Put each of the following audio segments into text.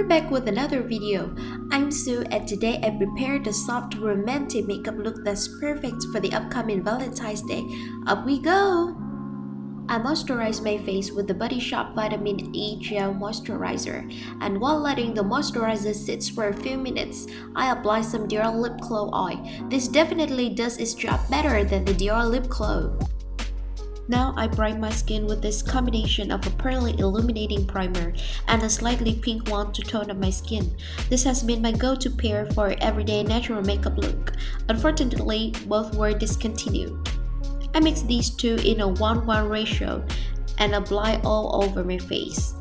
We're back with another video. I'm Sue and today I prepared a soft romantic makeup look that's perfect for the upcoming Valentine's Day. Up we go! I moisturize my face with the Body Shop Vitamin E Gel Moisturizer, and while letting the moisturizer sit for a few minutes, I apply some Dior Lip Glow Oil. This definitely does its job better than the Dior Lip Glow. Now I prime my skin with this combination of a pearly illuminating primer and a slightly pink one to tone up my skin. This has been my go-to pair for everyday natural makeup look. Unfortunately, both were discontinued. I mix these two in a 1:1 ratio and apply all over my face.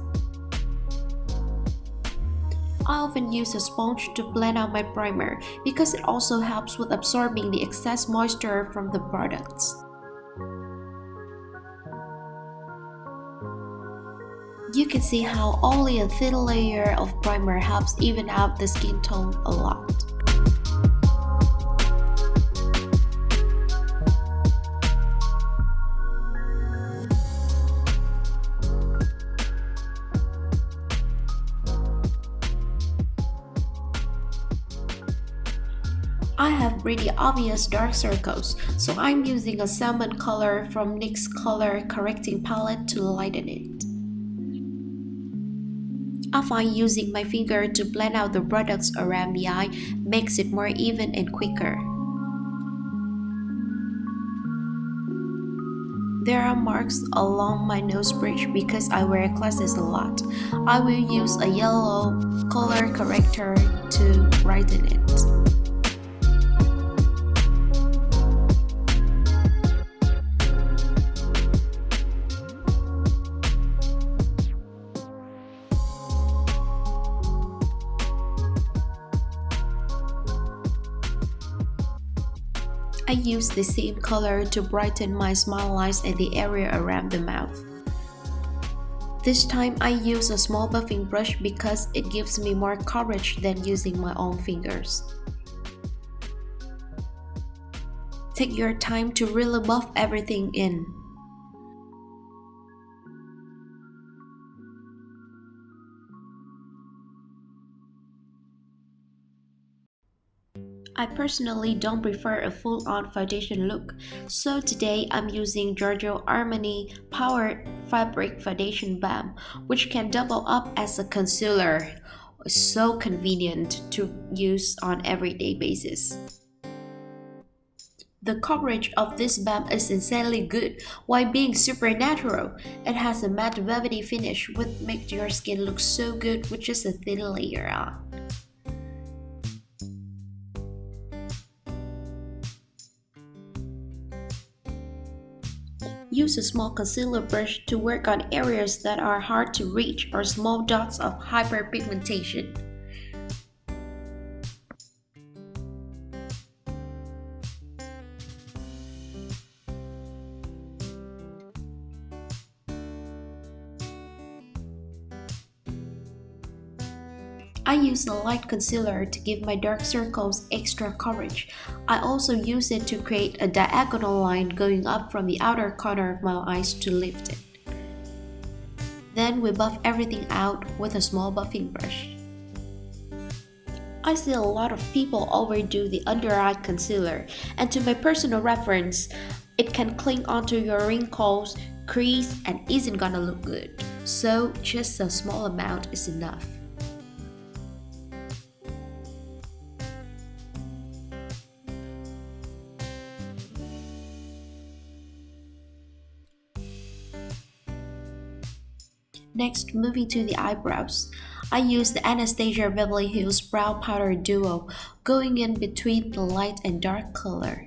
I often use a sponge to blend out my primer because it also helps with absorbing the excess moisture from the products. You can see how only a thin layer of primer helps even out the skin tone a lot. I have really obvious dark circles, so I'm using a salmon color from NYX Color Correcting Palette to lighten it. I find using my finger to blend out the products around the eye makes it more even and quicker. There are marks along my nose bridge because I wear glasses a lot. I will use a yellow color corrector to brighten it. I use the same color to brighten my smile lines and the area around the mouth. This time I use a small buffing brush because it gives me more coverage than using my own fingers. Take your time to really buff everything in. I personally don't prefer a full-on foundation look, so today I'm using Giorgio Armani Power Fabric Foundation Balm, which can double up as a concealer. So convenient to use on everyday basis. The coverage of this balm is insanely good while being super natural. It has a matte velvety finish which makes your skin look so good with just a thin layer on. Use a small concealer brush to work on areas that are hard to reach or small dots of hyperpigmentation. I use a light concealer to give my dark circles extra coverage. I also use it to create a diagonal line going up from the outer corner of my eyes to lift it. Then we buff everything out with a small buffing brush. I see a lot of people overdo the under eye concealer, and to my personal reference, it can cling onto your wrinkles, crease, and isn't gonna look good. So just a small amount is enough. Next, moving to the eyebrows. I use the Anastasia Beverly Hills Brow Powder Duo, going in between the light and dark color.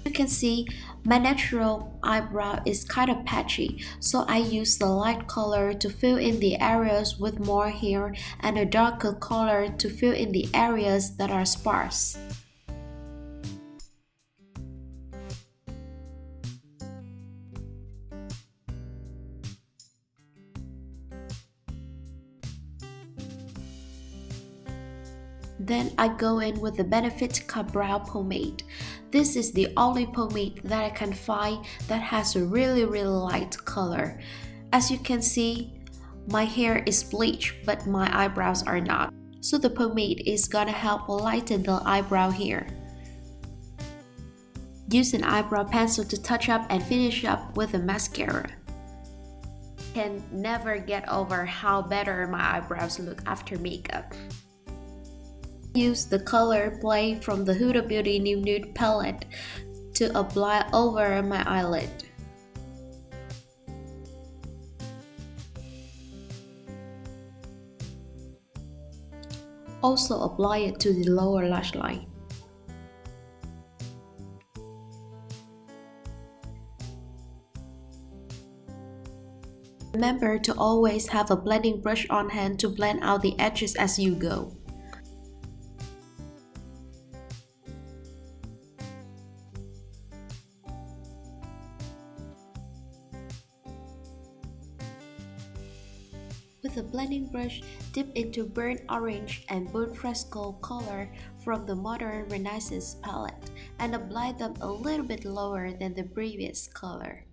You can see my natural eyebrow is kind of patchy, so I use the light color to fill in the areas with more hair and a darker color to fill in the areas that are sparse. Then I go in with the Benefit Brow Pomade. This is the only pomade that I can find that has a really light color. As you can see, My hair is bleached, but my eyebrows are not. So the pomade is gonna help lighten the eyebrow hair. Use an eyebrow pencil to touch up and finish up with a mascara. Can never get over how better my eyebrows look after makeup. Use the color Play from the Huda Beauty New Nude palette to apply over my eyelid. Also apply it to the lower lash line. Remember to always have a blending brush on hand to blend out the edges as you go. With a blending brush, dip into burnt orange and burnt fresco color from the Modern Renaissance palette and apply them a little bit lower than the previous color.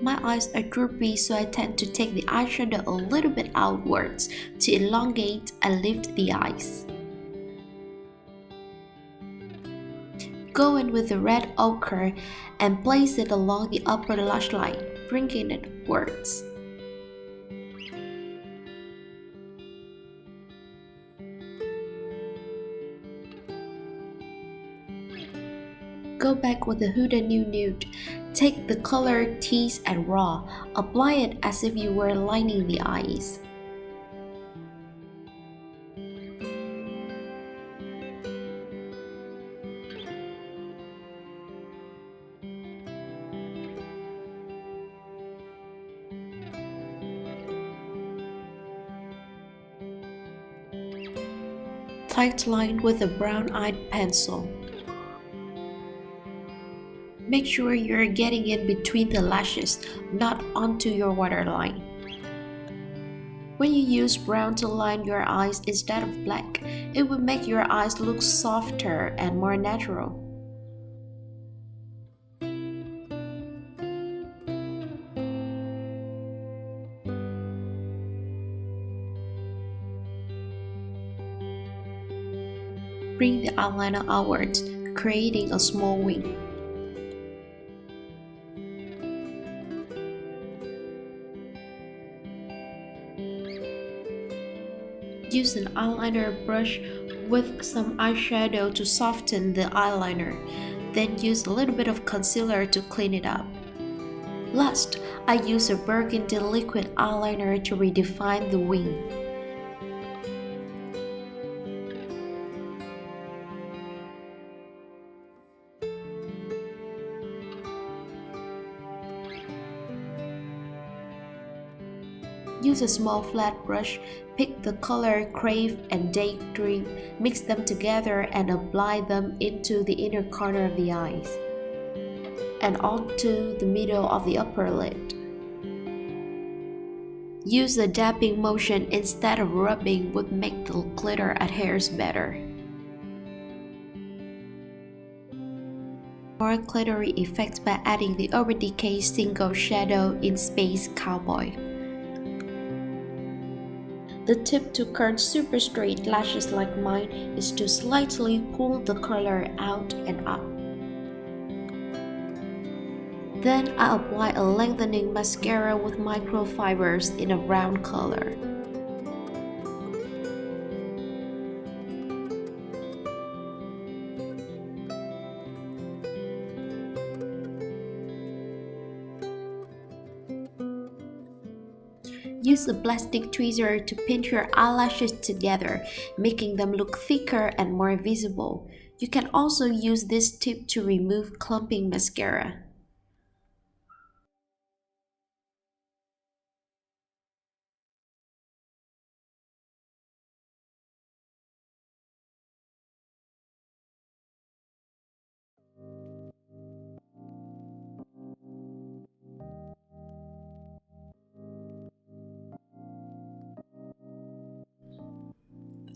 My eyes are droopy, so I tend to take the eyeshadow a little bit outwards to elongate and lift the eyes. Go in with the red ochre and place it along the upper lash line, bringing it upwards. Go back with the Huda New Nude. Take the color Tease and Raw. Apply it as if you were lining the eyes. Tight line with a brown-eyed pencil. Make sure you're getting in between the lashes, not onto your waterline. When you use brown to line your eyes instead of black, it will make your eyes look softer and more natural. Bring the eyeliner outwards, creating a small wing. Use an eyeliner brush with some eyeshadow to soften the eyeliner, then use a little bit of concealer to clean it up. Last, I use a burgundy liquid eyeliner to redefine the wing. Use a small flat brush, pick the color Crave and Daydream, mix them together and apply them into the inner corner of the eyes and onto the middle of the upper lid. Use a dabbing motion instead of rubbing would make the glitter adheres better. More glittery effect by adding the Urban Decay Single Shadow in Space Cowboy. The tip to curl super straight lashes like mine is to slightly pull the color out and up. Then I apply a lengthening mascara with microfibers in a brown color. Use a plastic tweezer to pinch your eyelashes together, making them look thicker and more visible. You can also use this tip to remove clumping mascara.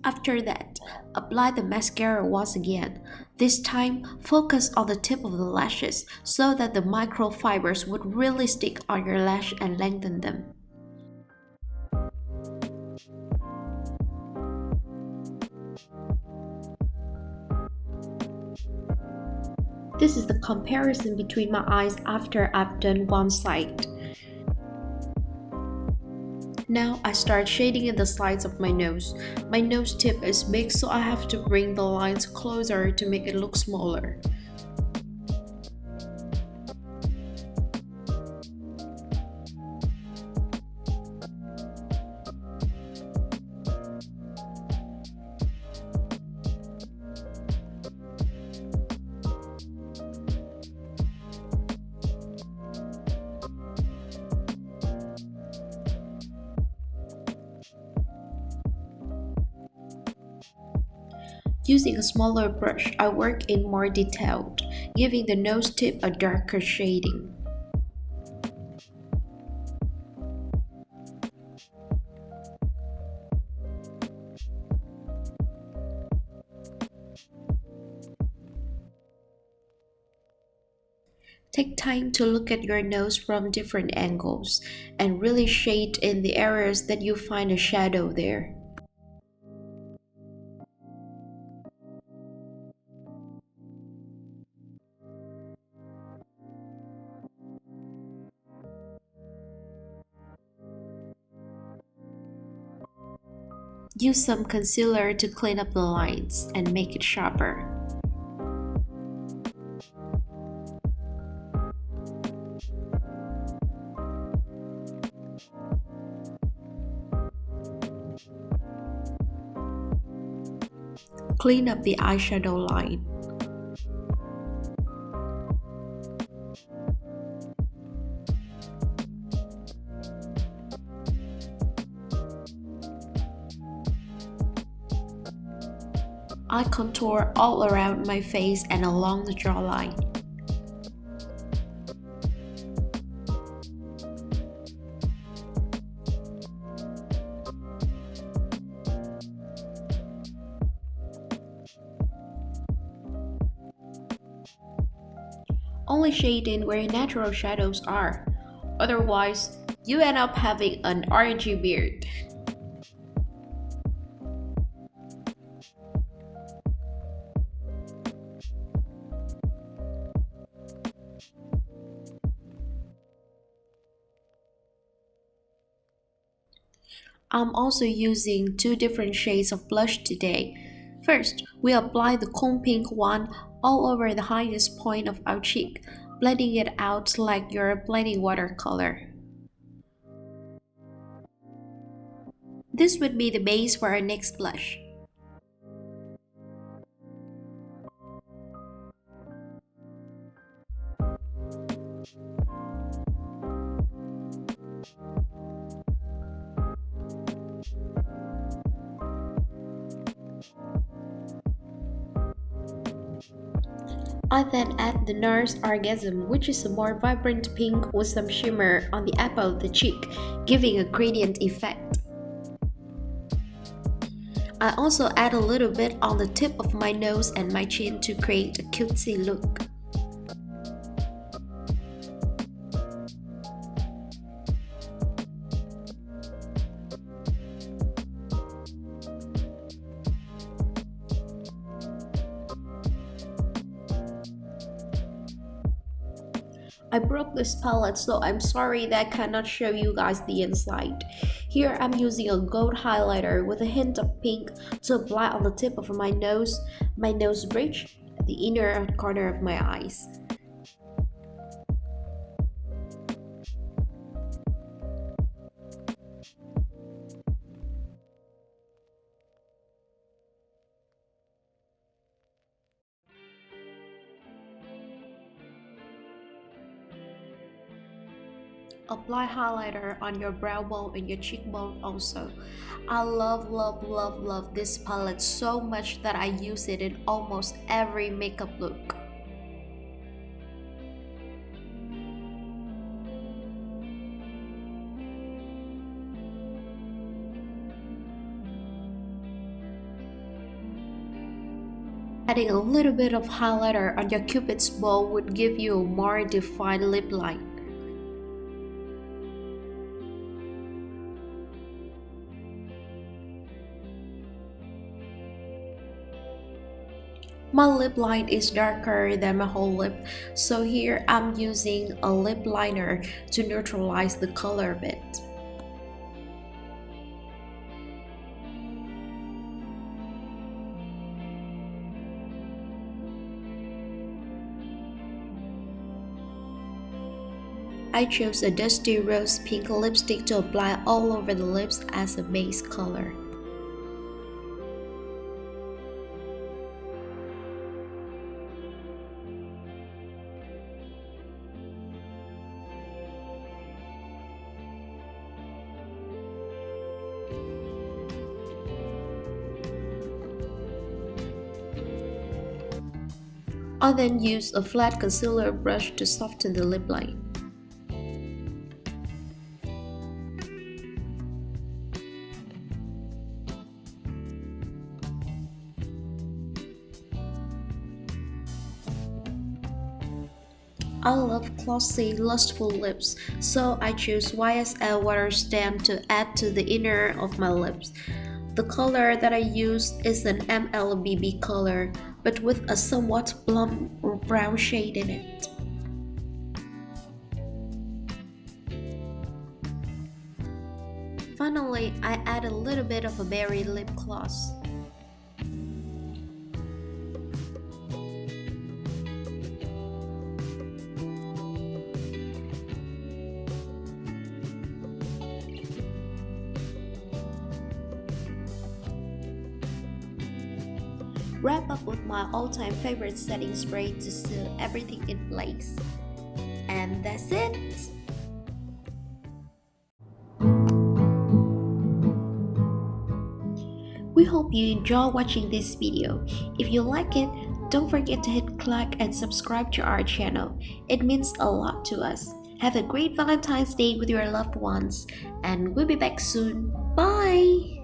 After that, apply the mascara once again. This time, focus on the tip of the lashes so that the microfibers would really stick on your lash and lengthen them. This is the comparison between my eyes after I've done one side. Now I start shading in the sides of my nose. My nose tip is big, so I have to bring the lines closer to make it look smaller. Using a smaller brush, I work in more detailed, giving the nose tip a darker shading. Take time to look at your nose from different angles and really shade in the areas that you find a shadow there. Use some concealer to clean up the lines and make it sharper. Clean up the eyeshadow line. I contour all around my face and along the jawline. Only shade in where natural shadows are. Otherwise, you end up having an orangey beard. I'm also using two different shades of blush today. First, we apply the Comb Pink one all over the highest point of our cheek, blending it out like you're blending watercolor. This would be the base for our next blush. I then add the NARS Orgasm, which is a more vibrant pink with some shimmer on the apple of the cheek, giving a gradient effect. I also add a little bit on the tip of my nose and my chin to create a cutesy look. I broke this palette, so I'm sorry that I cannot show you guys the inside. Here I'm using a gold highlighter with a hint of pink to apply on the tip of my nose bridge, the inner corner of my eyes. Apply highlighter on your brow bone and your cheekbone also. I love this palette so much that I use it in almost every makeup look. Adding a little bit of highlighter on your cupid's bow would give you a more defined lip line. My lip line is darker than my whole lip, so here I'm using a lip liner to neutralize the color a bit. I chose a dusty rose pink lipstick to apply all over the lips as a base color. I then use a flat concealer brush to soften the lip line. I love glossy, lustful lips, so I choose YSL Water Stamp to add to the inner of my lips. The color that I use is an MLBB color, but with a somewhat plum or brown shade in it. Finally, I add a little bit of a berry lip gloss. Wrap up with my all-time favorite setting spray to seal everything in place. And that's it! We hope you enjoy watching this video. If you like it, don't forget to hit like and subscribe to our channel. It means a lot to us. Have a great Valentine's Day with your loved ones, and we'll be back soon. Bye!